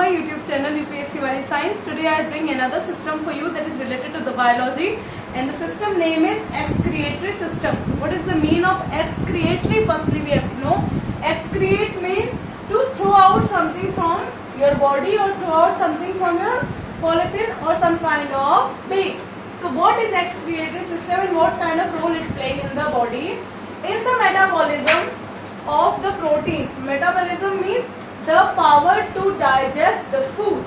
my YouTube channel UPSC Wali Science. Today I bring another system for you that is related to the biology, and the system name is excretory system. What is the meaning of excretory? Firstly we have to know. Excrete means to throw out something from your body or throw out something from your polythene or some kind of bag. So what is excretory system and what kind of role it plays in the body? In the metabolism of the proteins. Metabolism means the power to digest the food.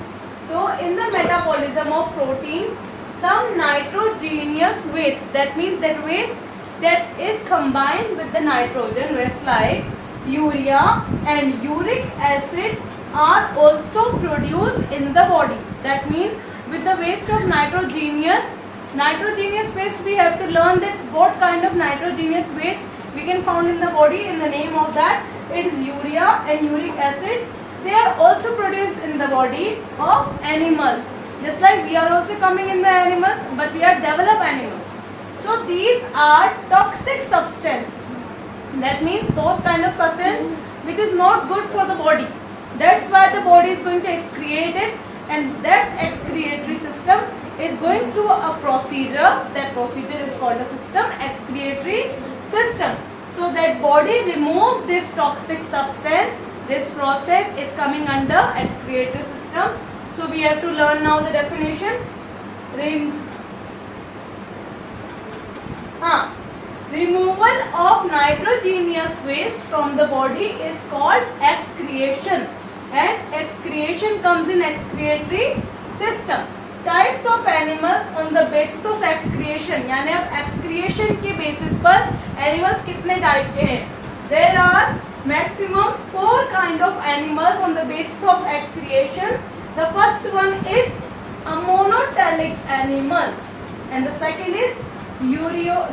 So in the metabolism of proteins, some nitrogenous waste, that means that waste that is combined with the nitrogen waste like urea and uric acid are also produced in the body. That means with the waste of nitrogenous waste, we have to learn that what kind of nitrogenous waste we can found in the body. In the name of that, it is urea and uric acid. They are also produced in the body of animals. Just like we are also coming in the animals, but we are developed animals. So these are toxic substance. That means those kind of substance which is not good for the body. That's why the body is going to excrete it, and that excretory system is going through a procedure. That procedure is called a system excretory system. So that body removes this toxic substance. This process is coming under excretory system. So we have to learn now the definition. Removal of nitrogenous waste from the body is called excretion, and excretion comes in excretory system. Types of animals on the basis of excretion, यानी अब excretion के basis पर animals कितने type के हैं? There are maximum 4 kind of animals on the basis of excretion. The first one is ammotelic animals, and the second is ureotelic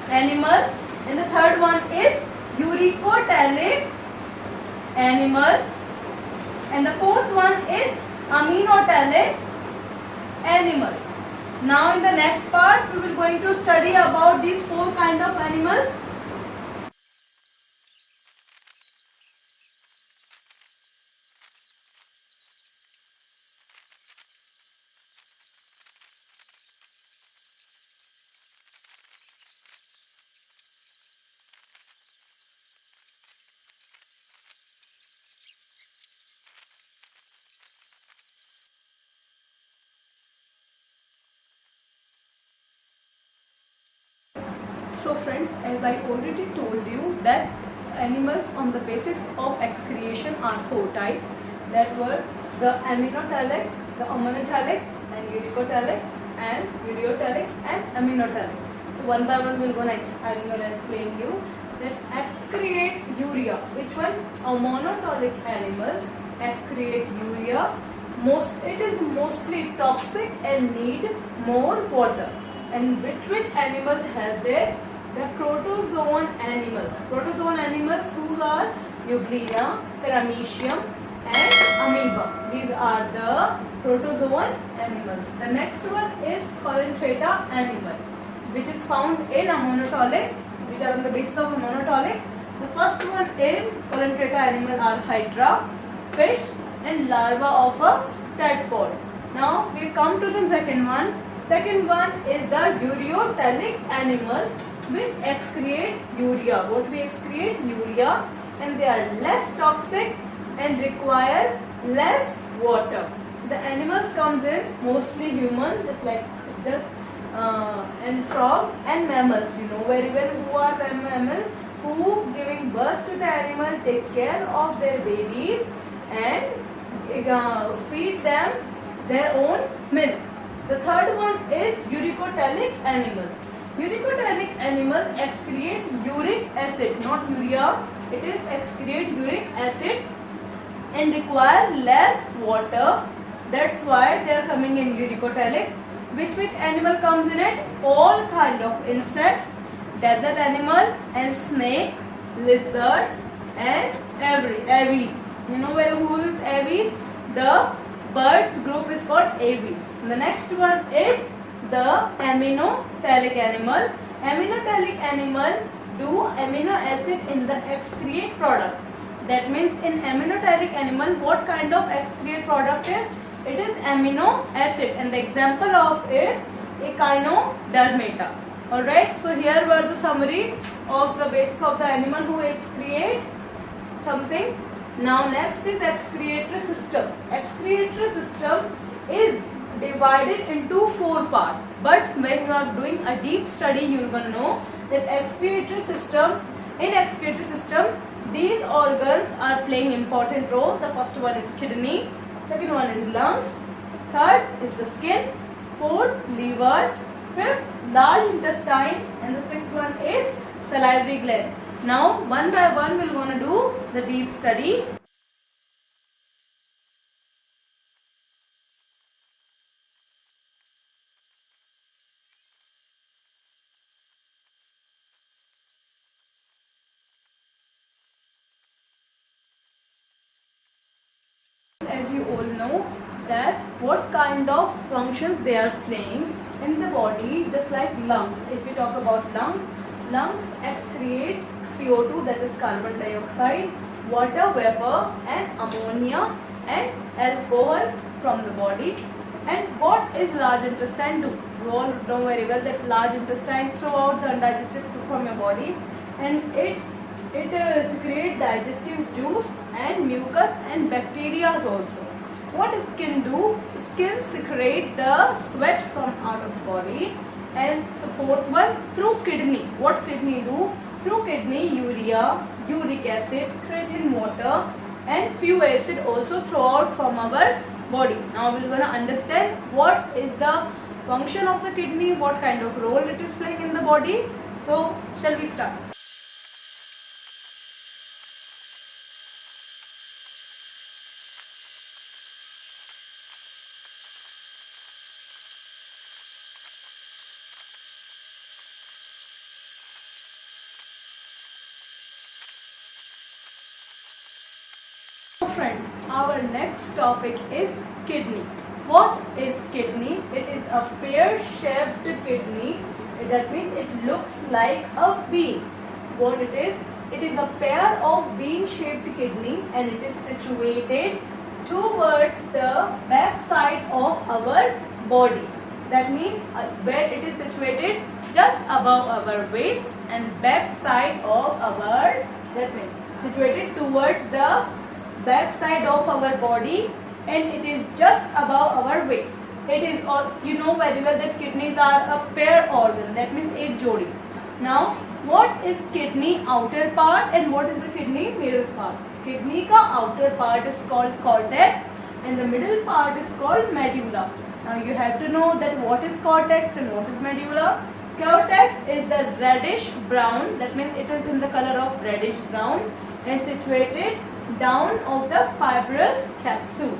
animals, and the third one is uricotelic animals, and the fourth one is aminotelic animals. Now in the next part we will going to study about these 4 kind of animals. So friends, as I already told you that animals on the basis of excretion are 4 types. That were the aminotelic, the ammotelic, and uricotelic, and ureotelic, and aminotelic. So one by one we'll go next. I'm going to explain you that excrete urea. Which one? Ammotelic animals excrete urea. It is mostly toxic and need more water. And which animals have this? The protozoan animals. Protozoan animals who are Euglena, Paramecium, and Amoeba. These are the protozoan animals. The next one is Coelenterata animal, which is found in ammotelic, which are on the basis of ammotelic. The first one in Coelenterata animal are Hydra, fish, and larva of a tadpole. Now we come to the second one. Second one is the ureotelic animals, which excrete urea. What we excrete? Urea, and they are less toxic and require less water. The animals comes in mostly humans, and frog and mammals. You know very well who are mammals, who giving birth to the animal, take care of their babies, and feed them their own milk. The third one is uricotelic animals. Uricotelic animals excrete uric acid, not urea. It is excrete uric acid and require less water. That's why they are coming in uricotelic. Which animal comes in it? All kind of insects, desert animal, and snake, lizard, and aves. You know who is aves? The birds group is called aves. The next one is the aminotelic animal. Aminotelic animal do amino acid in the excrete product. That means in aminoteric animal, what kind of excrete product is? It is amino acid, and the example of it, echinodermata. Alright, so here were the summary of the basis of the animal who excrete something. Now next is excretory system. Excretory system is divided into 4 parts. But when you are doing a deep study, you will know that excretory system, in excretory system, these organs are playing important role. The first one is kidney, second one is lungs, third is the skin, fourth liver, fifth large intestine, and the sixth one is salivary gland. Now one by one we're going to do the deep study. As you all know that what kind of functions they are playing in the body, just like lungs. If we talk about lungs, lungs excrete CO2, that is carbon dioxide, water vapor and ammonia and alcohol from the body. And what is large intestine do? You all know very well that large intestine throw out the undigested food from your body, and it secretes digestive juice and mucus and bacteria also. What skin do? Skin secrete the sweat from out of the body. And the fourth one, through kidney. What kidney do? Through kidney, urea, uric acid, creatine water and few acid also throw out from our body. Now we're going to understand what is the function of the kidney, what kind of role it is playing in the body. So shall we start? Friends, our next topic is kidney. What is kidney? It is a pear-shaped kidney. That means it looks like a bean. What it is? It is a pair of bean-shaped kidney, and it is situated towards the back side of our body. That means where it is situated just above our waist and back side of our, that means situated towards the back side of our body, and it is just above our waist. It is all, you know very well that kidneys are a pair organ, that means ek jodi. Now what is kidney outer part and what is the kidney middle part? Kidney ka outer part is called cortex and the middle part is called medulla. Now you have to know that what is cortex and what is medulla. Cortex is the reddish brown, that means it is in the color of reddish brown and situated down of the fibrous capsule.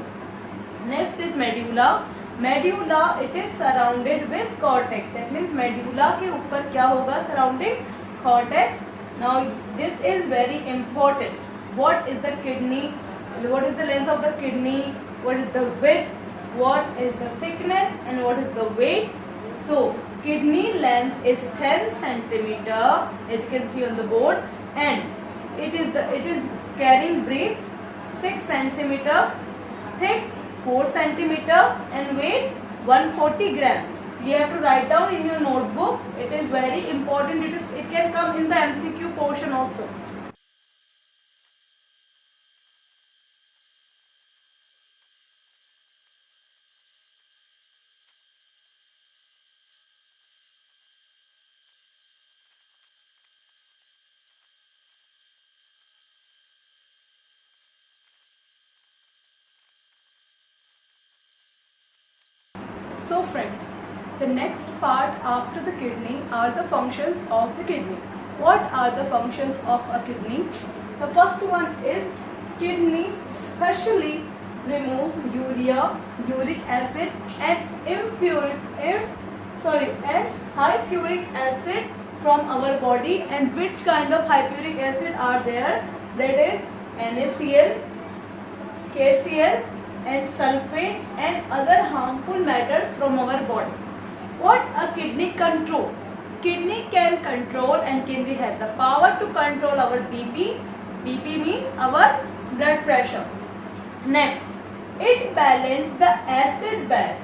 Next is medulla. Medulla, it is surrounded with cortex. That means medulla के ऊपर क्या होगा? Surrounding cortex. Now this is very important. What is the kidney? What is the length of the kidney? What is the width? What is the thickness? And what is the weight? So kidney length is 10 centimeter, as you can see on the board, and it is carrying breadth 6 centimeter, thick 4 centimeter and weight 140 gram. You have to write down in your notebook. It is very important. It can come in the MCQ portion also. So friends, the next part after the kidney are the functions of the kidney. What are the functions of a kidney? The first one is kidney specially remove urea, uric acid and high puric acid from our body. And which kind of high puric acid are there? That is NaCl, KCl and sulfate and other harmful matters from our body. What a kidney control? Kidney can control, and kidney has the power to control our BP, BP means our blood pressure. Next, it balances the acid base.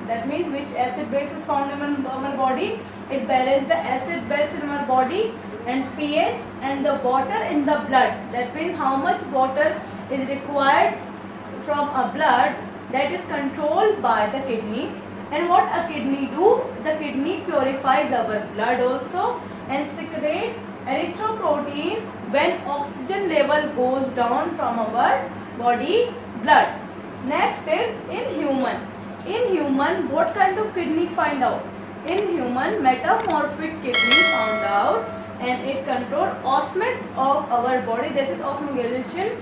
That means which acid base is found in our body. It balances the acid base in our body and pH and the water in the blood. That means how much water is required from a blood, that is controlled by the kidney. And what a kidney do? The kidney purifies our blood also and secrete erythropoietin when oxygen level goes down from our body blood. Next is in human. In human, what kind of kidney find out? In human, metamorphic kidney found out, and it control osmosis of our body. That is osmoregulation.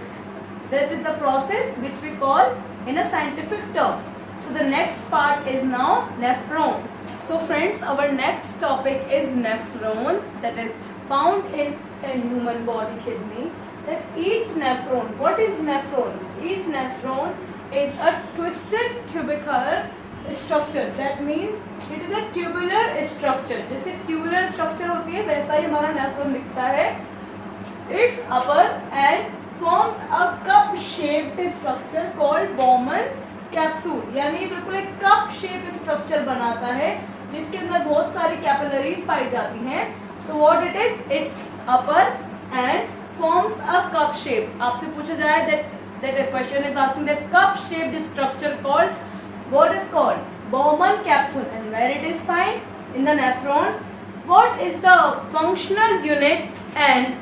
That is the process which we call in a scientific term. So the next part is now nephron. So friends, our next topic is nephron, that is found in a human body kidney. That each nephron, what is nephron? Each nephron is a twisted tubular structure. That means it is a tubular structure. जैसे tubular structure होती है वैसा ही हमारा nephron दिखता है. Its upper and forms a cup-shaped structure called Bowman capsule. यानी बिल्कुल एक cup shaped structure बनाता है जिसके अंदर बहुत सारी capillaries पाई जाती हैं. So what it is? Its upper and forms a cup shape. आपसे पूछा जाए that a question is asking that cup-shaped structure called, what is called? Bowman capsule. And where it is found? In the nephron. What is the functional unit and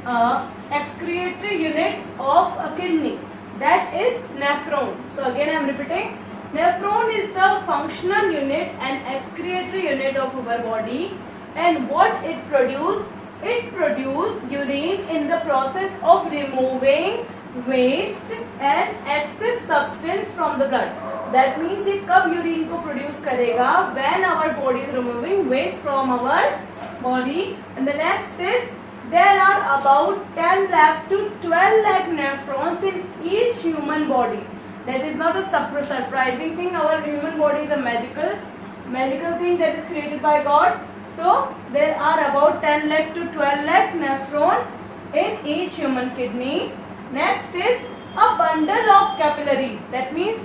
excretory unit of a kidney? That is nephron. So again I am repeating. Nephron is the functional unit and excretory unit of our body. And what it produces? It produces urine in the process of removing waste and excess substance from the blood. That means ये कब urine को produce करेगा? When our body is removing waste from our body. And the next is there are about 10 lakh to 12 lakh nephrons in each human body. That is not a surprising thing. Our human body is a magical thing that is created by God. So there are about 10 lakh to 12 lakh nephron in each human kidney. Next is a bundle of capillaries. That means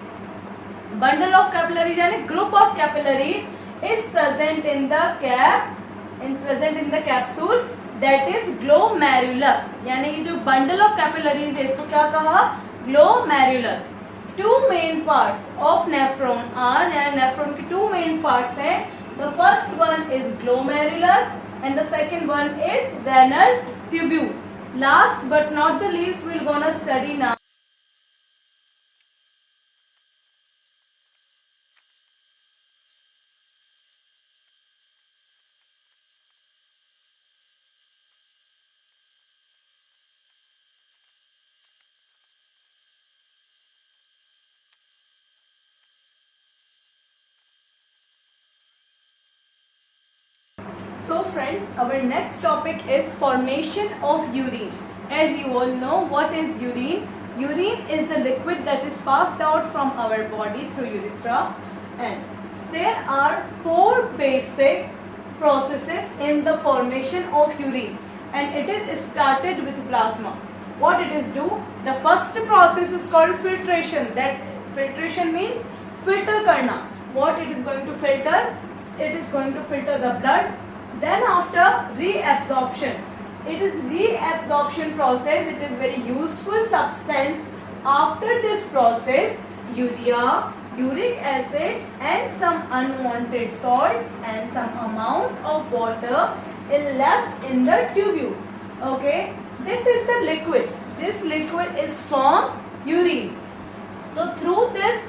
bundle of capillaries यानी group of capillaries is present in the capsule, that is glomerulus. यानी ये जो bundle of capillaries है इसको क्या कहा? Glomerulus. Two main parts of nephron are, यानी nephron की two main parts हैं. The first one is glomerulus and the second one is renal tubule. Last but not the least, we're gonna study now. So friends, our next topic is formation of urine. As you all know, what is urine? Urine is the liquid that is passed out from our body through urethra, and there are four basic processes in the formation of urine, and it is started with plasma. What it is do? The first process is called filtration. That filtration means filter karna. What it is going to filter? It is going to filter the blood. Then after reabsorption, it is reabsorption process. It is very useful substance. After this process, urea, uric acid and some unwanted salts and some amount of water is left in the tubule. Okay, this is the liquid. This liquid is from urine. So through this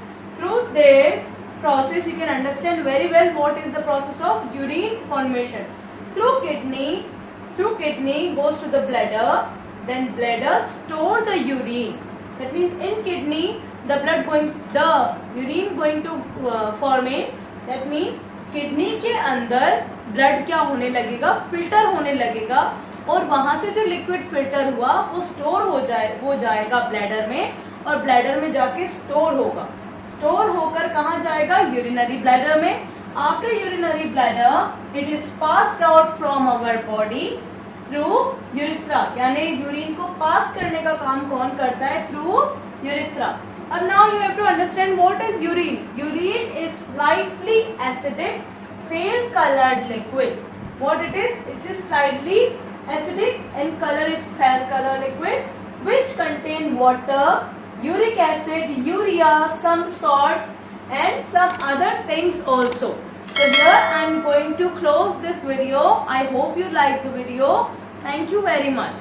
process, you can understand very well what is the process of urine formation. Through kidney goes to the bladder, then bladder store the urine. That means in kidney the urine going to formate. That means kidney के अंदर blood क्या होने लगेगा? Filter होने लगेगा और वहां से जो लिक्विड फिल्टर हुआ वो स्टोर हो जाएगा ब्लैडर में, और ब्लैडर में जाके स्टोर होगा. स्टोर होकर कहाँ जाएगा? यूरिनरी ब्लैडर में. After urinary bladder it is passed out from our body through urethra, यानी यूरिन को पास करने का काम कौन करता है? Through urethra. अब now you have to understand what is urine. Urine is slightly acidic, pale colored liquid. What it is? It is slightly acidic and color is pale color liquid which contain water, uric acid, urea, some salts and some other things also. So here I am going to close this video. I hope you like the video. Thank you very much.